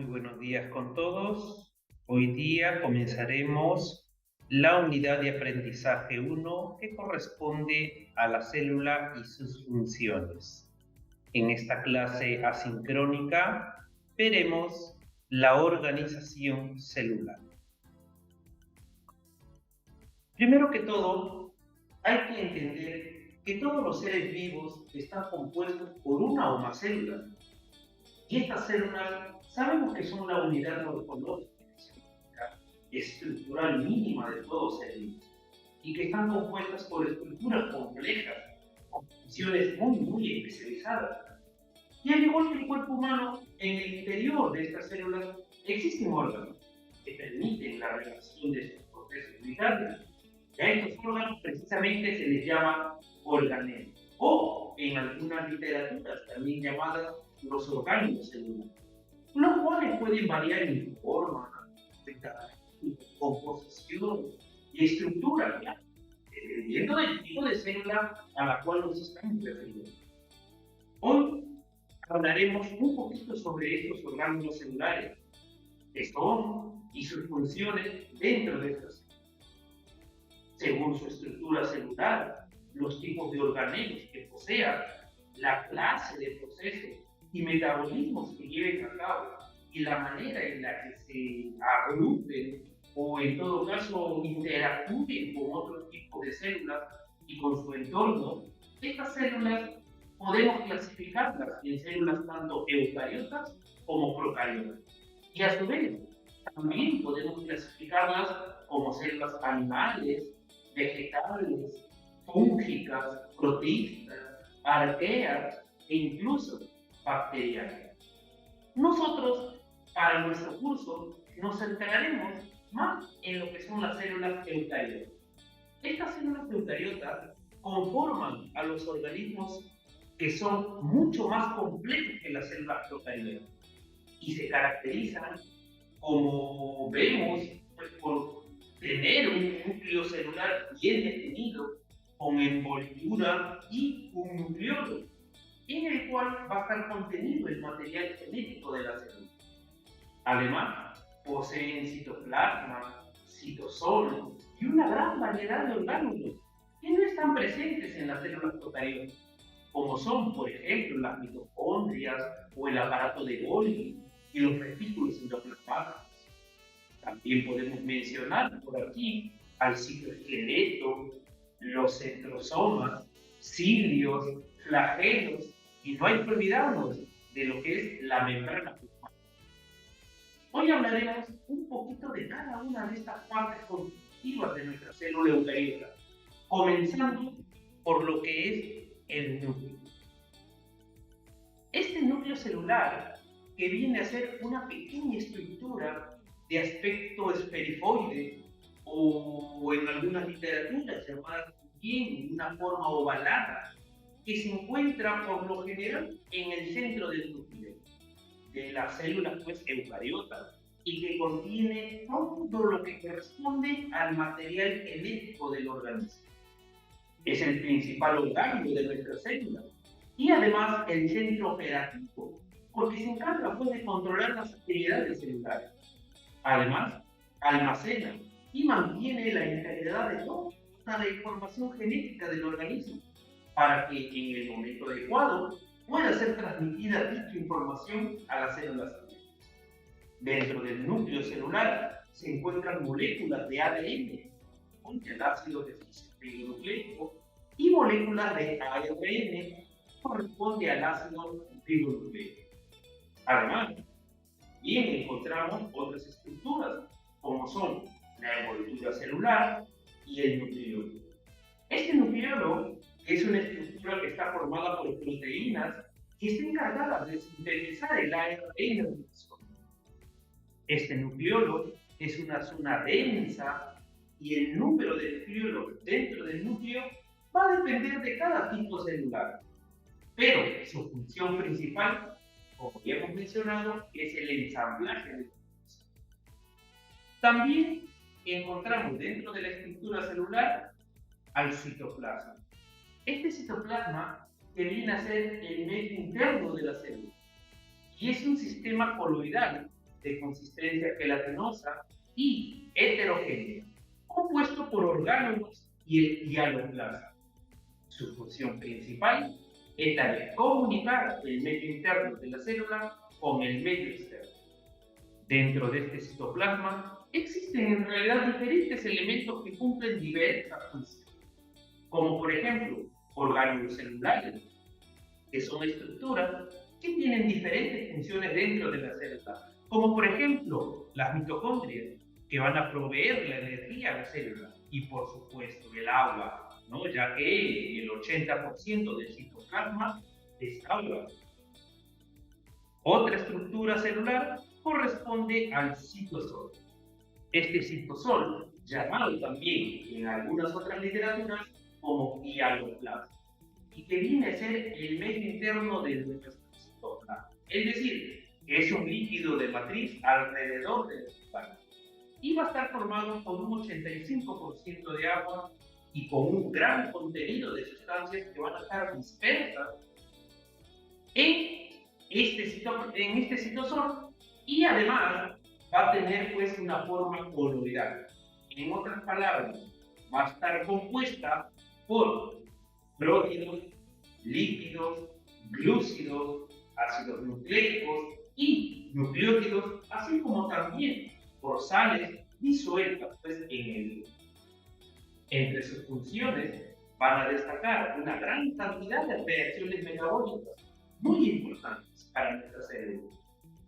buenos días con todos. Hoy día comenzaremos la unidad de aprendizaje 1 que corresponde a la célula y sus funciones. En esta clase asincrónica veremos la organización celular. Primero que todo, hay que entender que todos los seres vivos están compuestos por una o más células. Y estas células sabemos que son la unidad morfológica, estructural mínima de todo ser vivo, y que están compuestas por estructuras complejas, con funciones muy especializadas. Y al igual que el cuerpo humano, en el interior de estas células existen órganos que permiten la realización de estos procesos vitales. Y a estos órganos precisamente se les llama organelos, o en algunas literaturas también llamadas los orgánulos celulares, los cuales pueden variar en forma, composición y estructura, ¿ya? Dependiendo del tipo de célula a la cual nos estamos refiriendo. Hoy hablaremos un poquito sobre estos orgánulos celulares, que son y sus funciones dentro de estas células. Según su estructura celular, los tipos de organelos que posean, la clase de procesos y metabolismos que lleven a cabo y la manera en la que se agrupen o en todo caso interactúen con otro tipo de células y con su entorno, estas células podemos clasificarlas en células tanto eucariotas como procariotas. Y a su vez, también podemos clasificarlas como células animales, vegetales, fúngicas, protistas, arqueas e incluso bacterianas. Nosotros, para nuestro curso, nos centraremos más en lo que son las células eucariotas. Estas células eucariotas conforman a los organismos que son mucho más complejos que las células procariotas y se caracterizan, como vemos, pues, por tener un núcleo celular bien definido, con envoltura y un nucleolo, en el cual va a estar contenido el material genético de la célula. Además, poseen citoplasma, citosol y una gran variedad de orgánulos que no están presentes en las células procariotas, como son, por ejemplo, las mitocondrias o el aparato de Golgi y los retículos endoplasmáticos. También podemos mencionar por aquí al citoesqueleto, los centrosomas, cilios, flagelos, y no hay que olvidarnos de lo que es la membrana plasmática. Hoy hablaremos un poquito de cada una de estas partes constitutivas de nuestra célula eucariota, comenzando por lo que es el núcleo. Este núcleo celular, que viene a ser una pequeña estructura de aspecto esferifoide, o en algunas literaturas llamada también una forma ovalada, que se encuentra por lo general en el centro del núcleo de las células pues eucariotas, y que contiene todo lo que corresponde al material genético del organismo. Es el principal orgánulo de nuestra célula y además el centro operativo, porque se encarga pues de controlar las actividades celulares. Además, almacena y mantiene la integridad de toda la información genética del organismo, para que en el momento adecuado pueda ser transmitida dicha información a las células celulares. Dentro del núcleo celular se encuentran moléculas de ADN, con el ácido desoxirribonucleico, y moléculas de ARN, que corresponde al ácido ribonucleico. Además, bien encontramos otras estructuras, como son la envoltura celular y el nucleolo. Este nucleolo es una estructura que está formada por proteínas que están encargadas de sintetizar el ARN. Este nucleolo es una zona densa y el número de nucleolos dentro del núcleo va a depender de cada tipo celular, pero su función principal, como ya hemos mencionado, es el ensamblaje de proteínas. También encontramos dentro de la estructura celular al citoplasma. Este citoplasma que viene a ser el medio interno de la célula y es un sistema coloidal de consistencia gelatinosa y heterogénea, compuesto por orgánulos y el hialoplasma. Su función principal es la de comunicar el medio interno de la célula con el medio externo. Dentro de este citoplasma existen en realidad diferentes elementos que cumplen diversas funciones, como por ejemplo orgánulos celulares, que son estructuras que tienen diferentes funciones dentro de la célula, como por ejemplo las mitocondrias, que van a proveer la energía a la célula, y por supuesto el agua, ¿no? Ya que el 80% del citoplasma es agua. Otra estructura celular corresponde al citosol. Este citosol, llamado también en algunas otras literaturas como hialoplasma, y que viene a ser el medio interno de nuestro citoplasma. Es decir, es un líquido de matriz alrededor del citoplasma y va a estar formado por un 85% de agua y con un gran contenido de sustancias que van a estar dispersas en este citosol, y además va a tener pues una forma coloidal. En otras palabras, va a estar compuesta por prótidos, lípidos, glúcidos, ácidos nucleicos y nucleótidos, así como también por sales disueltas pues, entre sus funciones van a destacar una gran cantidad de reacciones metabólicas muy importantes para nuestra célula,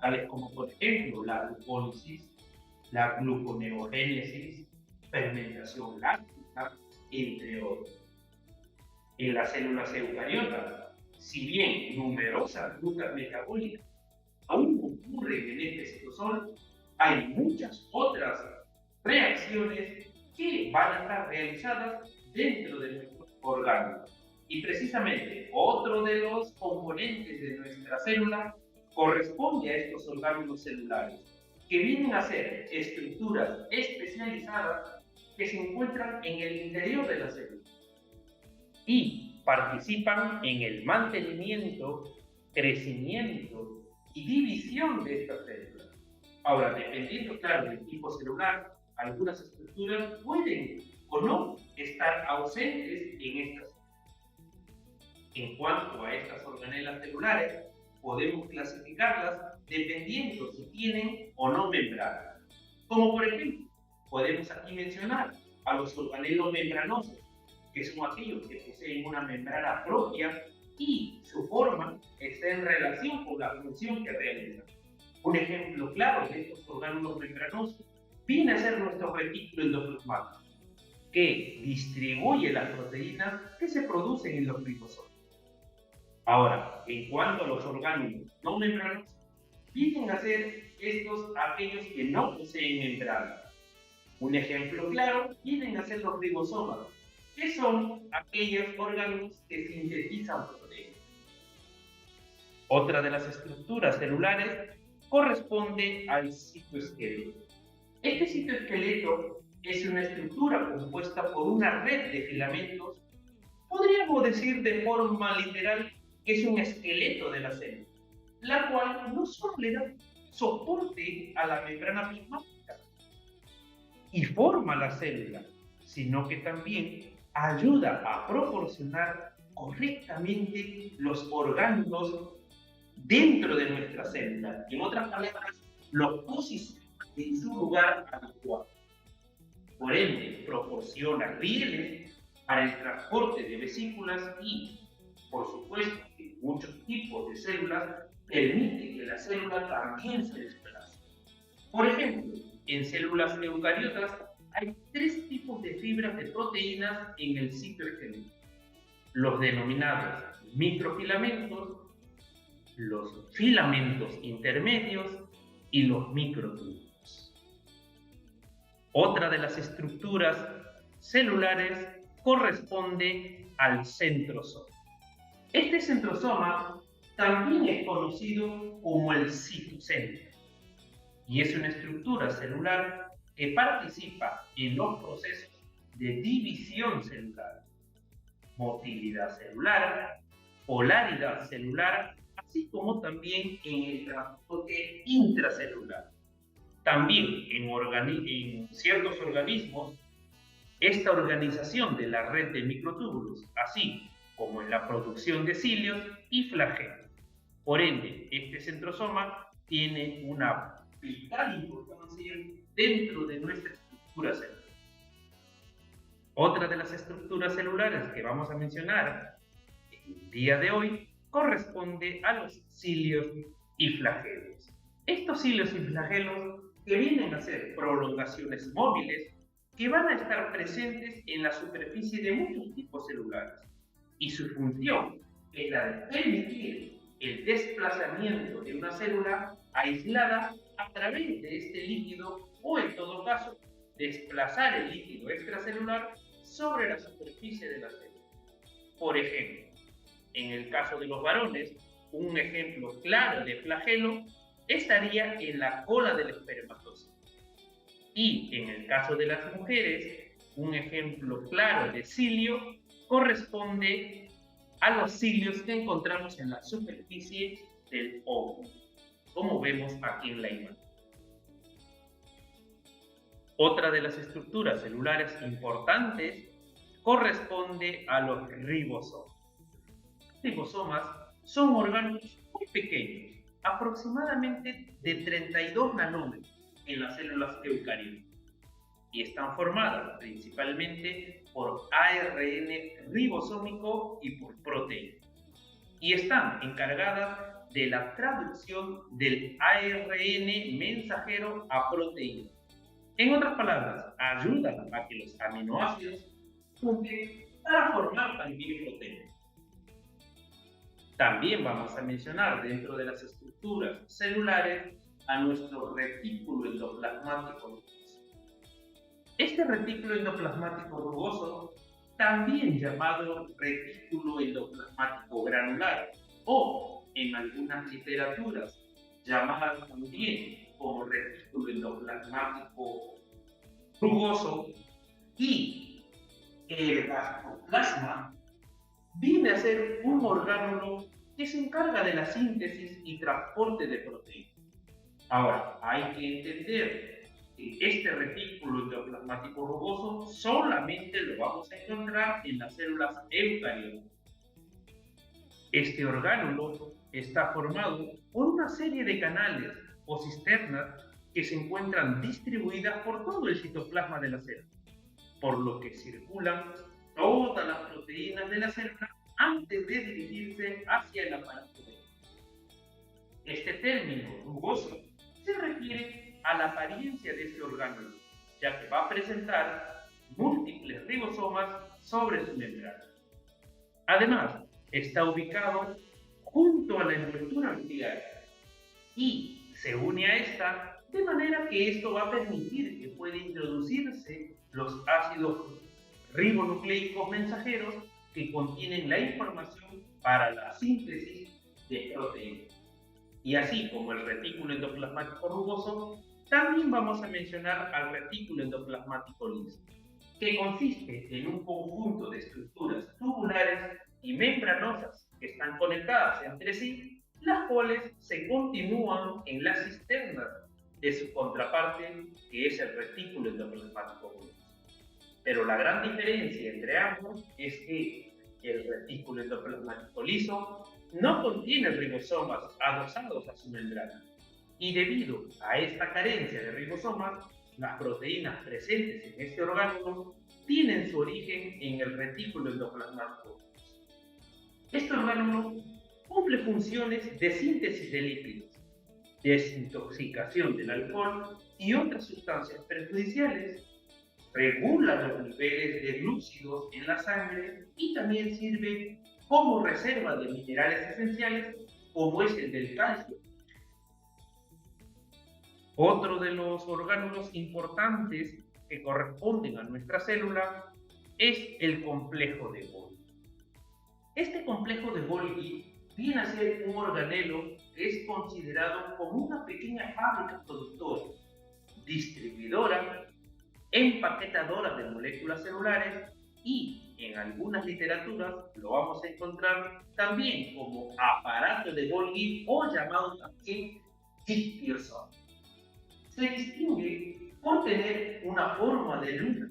tales como por ejemplo la glucólisis, la gluconeogénesis, fermentación láctica, entre otros. En las células eucariotas, si bien numerosas rutas metabólicas aún ocurren en este citosol, hay muchas otras reacciones que van a estar realizadas dentro de nuestros órganos. Y precisamente otro de los componentes de nuestra célula corresponde a estos órganos celulares, que vienen a ser estructuras especializadas que se encuentran en el interior de la célula y participan en el mantenimiento, crecimiento y división de estas células. Ahora, dependiendo, claro, del tipo celular, algunas estructuras pueden o no estar ausentes en estas. En cuanto a estas organelas celulares, podemos clasificarlas dependiendo si tienen o no membrana. Como por ejemplo, podemos aquí mencionar a los organelos membranosos, que son aquellos que poseen una membrana propia y su forma está en relación con la función que realizan. Un ejemplo claro de estos orgánulos membranosos viene a ser nuestro retículo endoplasmático, que distribuye las proteínas que se producen en los ribosomas. Ahora, en cuanto a los orgánulos no membranosos, vienen a ser estos aquellos que no poseen membrana. Un ejemplo claro vienen a ser los ribosomas, que son aquellos órganos que sintetizan proteínas. Otra de las estructuras celulares corresponde al citoesqueleto. Este citoesqueleto es una estructura compuesta por una red de filamentos, podríamos decir de forma literal que es un esqueleto de la célula, la cual no solo le da soporte a la membrana plasmática y forma la célula, sino que también ayuda a proporcionar correctamente los orgánulos dentro de nuestra célula. En otras palabras, los posiciona en su lugar adecuado. Por ende, proporciona rieles para el transporte de vesículas y, por supuesto, que muchos tipos de células permiten que la célula también se desplace. Por ejemplo, en células eucariotas hay 3 tipos de fibras de proteínas en el citoesqueleto: los denominados microfilamentos, los filamentos intermedios y los microtúbulos. Otra de las estructuras celulares corresponde al centrosoma. Este centrosoma también es conocido como el citocentro y es una estructura celular que participa en los procesos de división celular, motilidad celular, polaridad celular, así como también en el transporte intracelular. También en ciertos organismos, esta organización de la red de microtúbulos, así como en la producción de cilios y flagelos. Por ende, este centrosoma tiene una vital importancia dentro de nuestra estructura celular. Otra de las estructuras celulares que vamos a mencionar el día de hoy corresponde a los cilios y flagelos. Estos cilios y flagelos que vienen a ser prolongaciones móviles que van a estar presentes en la superficie de muchos tipos celulares, y su función es la de permitir el desplazamiento de una célula aislada a través de este líquido, o en todo caso desplazar el líquido extracelular sobre la superficie de la célula. Por ejemplo, en el caso de los varones, un ejemplo claro de flagelo estaría en la cola del espermatozoide. Y en el caso de las mujeres, un ejemplo claro de cilio corresponde a los cilios que encontramos en la superficie del óvulo, como vemos aquí en la imagen. Otra de las estructuras celulares importantes corresponde a los ribosomas. Los ribosomas son órganos muy pequeños, aproximadamente de 32 nanómetros en las células eucariotas, y están formadas principalmente por ARN ribosómico y por proteínas, y están encargadas de la traducción del ARN mensajero a proteínas. En otras palabras, ayudan a que los aminoácidos junten para formar también proteínas. También vamos a mencionar dentro de las estructuras celulares a nuestro retículo endoplasmático rugoso. Este retículo endoplasmático rugoso, también llamado retículo endoplasmático granular, o en algunas literaturas llamado también como retículo endoplasmático rugoso, y el gastroplasma, viene a ser un orgánulo que se encarga de la síntesis y transporte de proteínas. Ahora, hay que entender que este retículo endoplasmático rugoso solamente lo vamos a encontrar en las células eucariotas. Este orgánulo está formado por una serie de canales o cisternas que se encuentran distribuidas por todo el citoplasma de la célula, por lo que circulan todas las proteínas de la célula antes de dirigirse hacia el aparato de este término rugoso se refiere a la apariencia de este orgánulo, ya que va a presentar múltiples ribosomas sobre su membrana. Además, está ubicado junto a la envoltura biliar y se une a esta, de manera que esto va a permitir que pueda introducirse los ácidos ribonucleicos mensajeros que contienen la información para la síntesis de proteínas. Y así como el retículo endoplasmático rugoso, también vamos a mencionar al retículo endoplasmático liso, que consiste en un conjunto de estructuras tubulares y membranosas que están conectadas entre sí, las cuales se continúan en las cisternas de su contraparte, que es el retículo endoplasmático rugoso. Pero la gran diferencia entre ambos es que el retículo endoplasmático liso no contiene ribosomas adosados a su membrana, y debido a esta carencia de ribosomas, las proteínas presentes en este orgánulo tienen su origen en el retículo endoplasmático. Este orgánulo cumple funciones de síntesis de lípidos, desintoxicación del alcohol y otras sustancias perjudiciales, regula los niveles de glúcidos en la sangre y también sirve como reserva de minerales esenciales como es el del calcio. Otro de los orgánulos importantes que corresponden a nuestra célula es el complejo de Golgi. Este complejo de Golgi viene a ser un organelo que es considerado como una pequeña fábrica productora, distribuidora, empaquetadora de moléculas celulares, y en algunas literaturas lo vamos a encontrar también como aparato de Golgi, o llamado también kit Pearson. se distingue por tener una forma de luna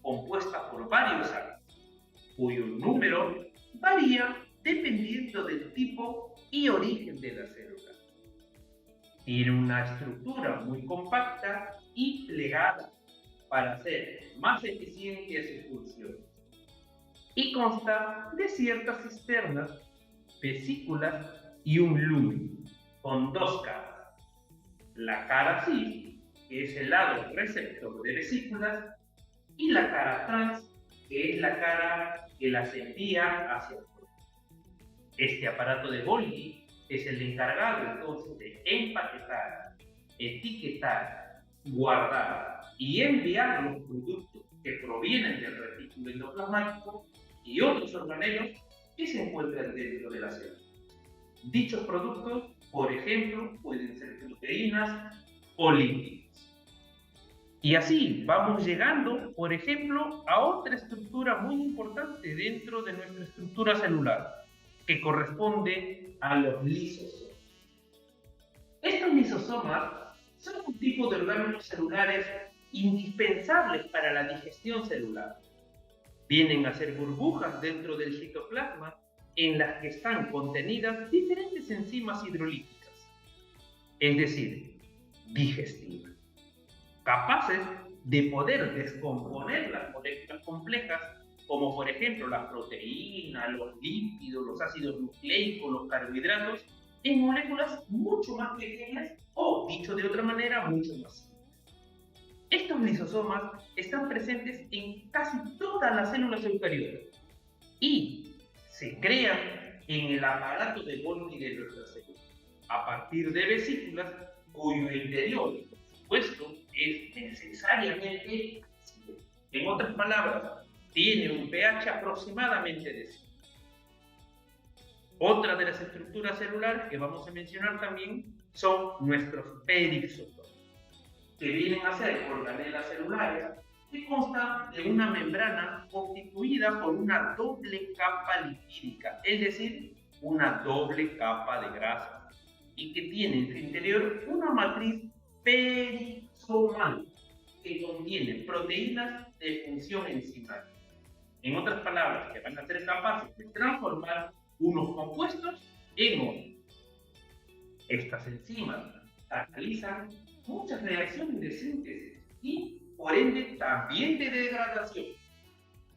compuesta por varios átomos, cuyo número varía dependiendo del tipo y origen de la célula. Tiene una estructura muy compacta y plegada para hacer más eficiente su función. Y consta de ciertas cisternas, vesículas y un lumen, con dos caras. La cara cis, que es el lado receptor de vesículas, y la cara trans, que es la cara que las envía hacia afuera. Este aparato de Golgi es el encargado entonces de empaquetar, etiquetar, guardar y enviar los productos que provienen del retículo endoplasmático y otros organelos que se encuentran dentro de la célula. Dichos productos, por ejemplo, pueden ser proteínas o lípidos. Y así vamos llegando, por ejemplo, a otra estructura muy importante dentro de nuestra estructura celular, que corresponde a los lisosomas. Estos lisosomas son un tipo de orgánulos celulares indispensables para la digestión celular. Vienen a ser burbujas dentro del citoplasma en las que están contenidas diferentes enzimas hidrolíticas, es decir, digestivas, capaces de poder descomponer las moléculas complejas, como por ejemplo las proteínas, los lípidos, los ácidos nucleicos, los carbohidratos, en moléculas mucho más pequeñas o, dicho de otra manera, mucho más simples. Estos lisosomas están presentes en casi todas las células eucariotas y se crean en el aparato de Golgi de nuestra célula, a partir de vesículas cuyo interior, por supuesto, es necesariamente ácido. En otras palabras, tiene un pH aproximadamente de 5. Otra de las estructuras celulares que vamos a mencionar también son nuestros perixotomas, que vienen a ser organelas celulares que constan de una membrana constituida por una doble capa lipídica, es decir, una doble capa de grasa, y que tiene en su interior una matriz perisomal que contiene proteínas de función enzimática. En otras palabras, que van a ser capaces de transformar unos compuestos en otros. Estas enzimas catalizan muchas reacciones de síntesis y, por ende, también de degradación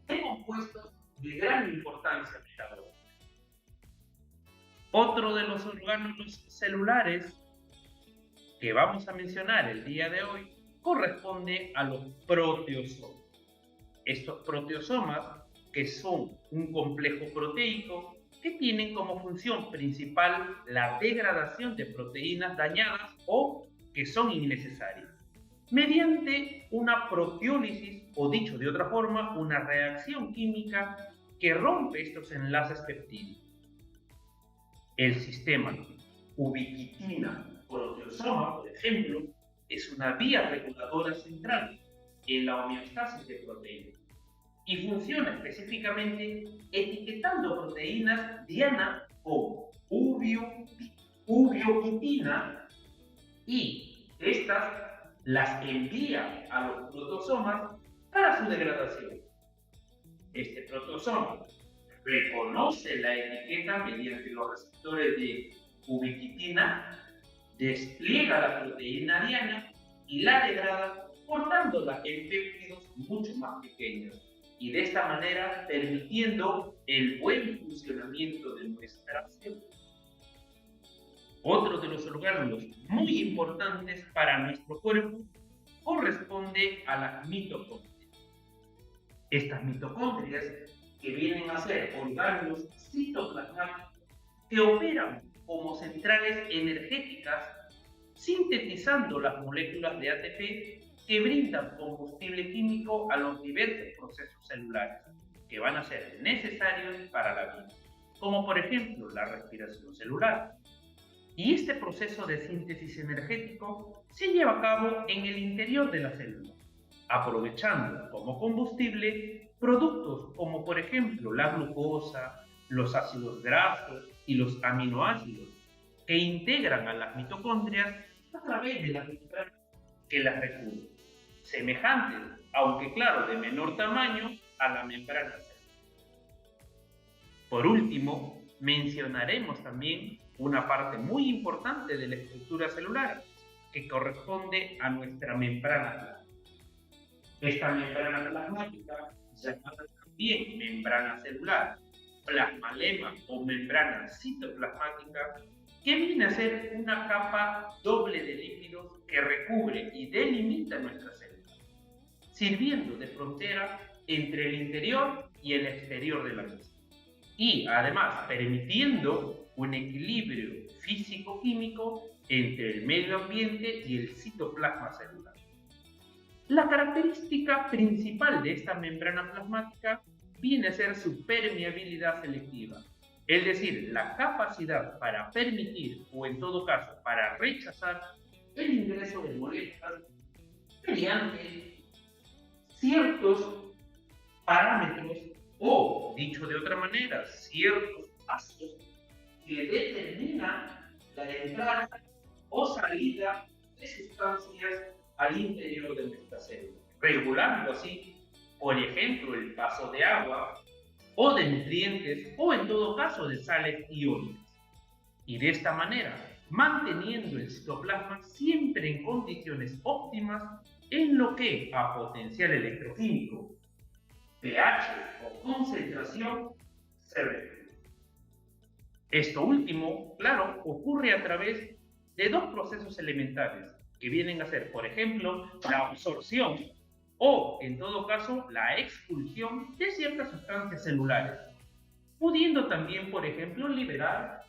de compuestos de gran importancia metabólica. Otro de los órganos celulares que vamos a mencionar el día de hoy corresponde a los proteosomas. Estos proteosomas, que son un complejo proteico que tienen como función principal la degradación de proteínas dañadas o que son innecesarias, mediante una proteólisis, o dicho de otra forma, una reacción química que rompe estos enlaces peptídicos. El sistema ubiquitina-proteosoma, por ejemplo, es una vía reguladora central en la homeostasis de proteínas y funciona específicamente etiquetando proteínas diana como ubioquitina, y estas las envía a los proteosomas para su degradación. Este proteosoma reconoce la etiqueta mediante los receptores de ubiquitina, despliega la proteína diana y la degrada, cortándola en péptidos mucho más pequeños, y de esta manera permitiendo el buen funcionamiento de nuestra célula. Otro de los órganos muy importantes para nuestro cuerpo corresponde a las mitocondrias. Estas mitocondrias, que vienen a ser órganos citoplasmáticos que operan como centrales energéticas, sintetizando las moléculas de ATP que brindan combustible químico a los diversos procesos celulares que van a ser necesarios para la vida, como por ejemplo la respiración celular. Y este proceso de síntesis energético se lleva a cabo en el interior de la célula, aprovechando como combustible productos como por ejemplo la glucosa, los ácidos grasos y los aminoácidos que integran a las mitocondrias a través de las membranas que las recubre, semejantes, aunque claro, de menor tamaño, a la membrana celular. Por último, mencionaremos también una parte muy importante de la estructura celular, que corresponde a nuestra membrana plasmática. Esta membrana plasmática, llamada también membrana celular, plasmalema o membrana citoplasmática, que viene a ser una capa doble de lípidos que recubre y delimita nuestra célula, sirviendo de frontera entre el interior y el exterior de la misma, y además permitiendo un equilibrio físico-químico entre el medio ambiente y el citoplasma celular. La característica principal de esta membrana plasmática viene a ser su permeabilidad selectiva, es decir, la capacidad para permitir, o en todo caso, para rechazar el ingreso de moléculas mediante ciertos parámetros o, dicho de otra manera, ciertos pasos que determinan la entrada o salida de sustancias al interior de nuestra célula, regulando así, por ejemplo, el paso de agua o de nutrientes o en todo caso de sales iónicas. Y de esta manera, manteniendo el citoplasma siempre en condiciones óptimas en lo que a potencial electroquímico, pH o concentración se refiere. Esto último, claro, ocurre a través de dos procesos elementales que vienen a ser, por ejemplo, la absorción o, en todo caso, la expulsión de ciertas sustancias celulares, pudiendo también, por ejemplo, liberar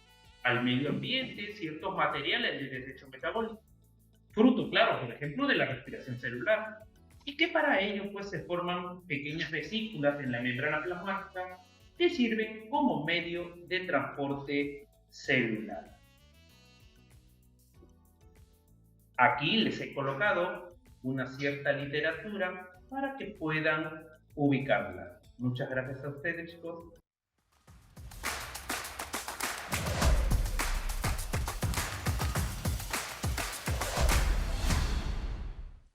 al medio ambiente ciertos materiales de desecho metabólico, fruto, claro, por ejemplo, de la respiración celular, y que para ello pues se forman pequeñas vesículas en la membrana plasmática que sirven como medio de transporte celular. Aquí les he colocado una cierta literatura para que puedan ubicarla. Muchas gracias a ustedes, chicos.